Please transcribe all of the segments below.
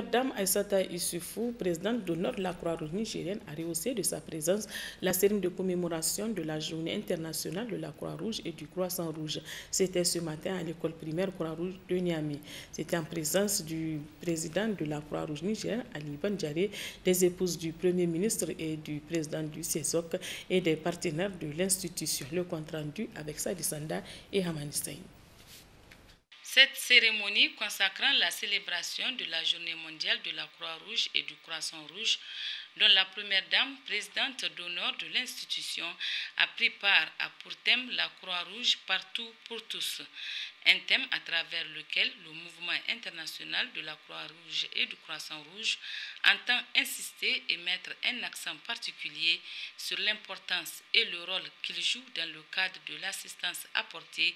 Dame Aïssata Issoufou, présidente d'honneur de la Croix-Rouge nigérienne, a rehaussé de sa présence la cérémonie de commémoration de la Journée internationale de la Croix-Rouge et du Croissant Rouge. C'était ce matin à l'école primaire Croix-Rouge de Niamey. C'était en présence du président de la Croix-Rouge nigérienne, Ali Bandjaré, des épouses du Premier ministre et du président du CESOC et des partenaires de l'institution. Le compte rendu avec Sadi Sanda et Hamani Saïn. Cette cérémonie consacrant la célébration de la Journée mondiale de la Croix-Rouge et du Croissant Rouge, dont la première dame, présidente d'honneur de l'institution, a pris part, a pour thème la Croix-Rouge partout pour tous. Un thème à travers lequel le mouvement international de la Croix-Rouge et du Croissant Rouge entend insister et mettre un accent particulier sur l'importance et le rôle qu'il joue dans le cadre de l'assistance apportée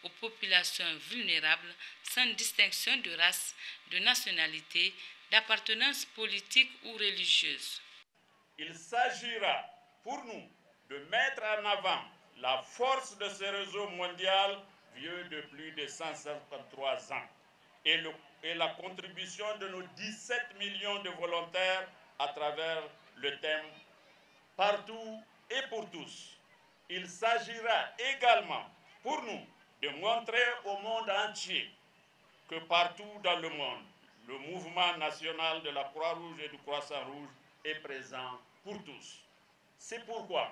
aux populations vulnérables sans distinction de race, de nationalité, d'appartenance politique ou religieuse. Il s'agira pour nous de mettre en avant la force de ce réseau mondial vieux de plus de 153 ans et la contribution de nos 17 millions de volontaires à travers le thème « Partout et pour tous ». Il s'agira également pour nous de montrer au monde entier que partout dans le monde, le mouvement national de la Croix-Rouge et du Croissant Rouge est présent pour tous. C'est pourquoi,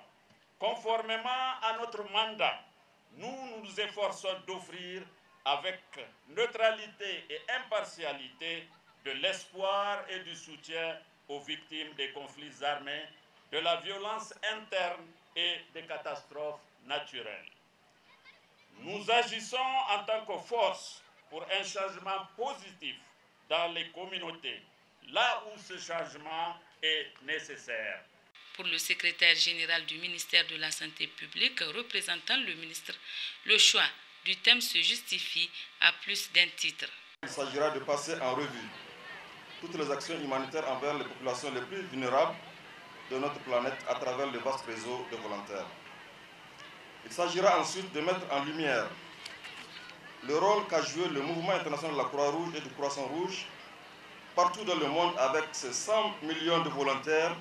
conformément à notre mandat, nous nous efforçons d'offrir avec neutralité et impartialité de l'espoir et du soutien aux victimes des conflits armés, de la violence interne et des catastrophes naturelles. Nous agissons en tant que force pour un changement positif dans les communautés, là où ce changement est nécessaire. Pour le secrétaire général du ministère de la Santé publique, représentant le ministre, le choix du thème se justifie à plus d'un titre. Il s'agira de passer en revue toutes les actions humanitaires envers les populations les plus vulnérables de notre planète à travers le vaste réseau de volontaires. Il s'agira ensuite de mettre en lumière le rôle qu'a joué le mouvement international de la Croix-Rouge et du Croissant Rouge partout dans le monde avec ses 100 millions de volontaires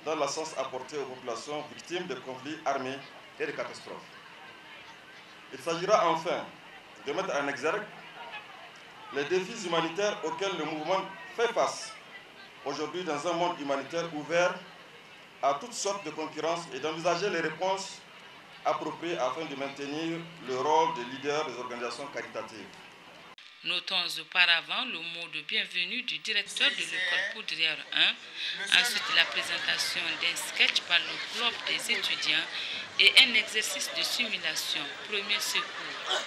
dans l'assistance apportée aux populations victimes de conflits armés et de catastrophes. Il s'agira enfin de mettre en exergue les défis humanitaires auxquels le mouvement fait face aujourd'hui dans un monde humanitaire ouvert à toutes sortes de concurrences et d'envisager les réponses appropriées afin de maintenir le rôle de leader des organisations caritatives. Notons auparavant le mot de bienvenue du directeur de l'école Poudrière 1, ensuite la présentation d'un sketch par le club des étudiants et un exercice de simulation, premier secours.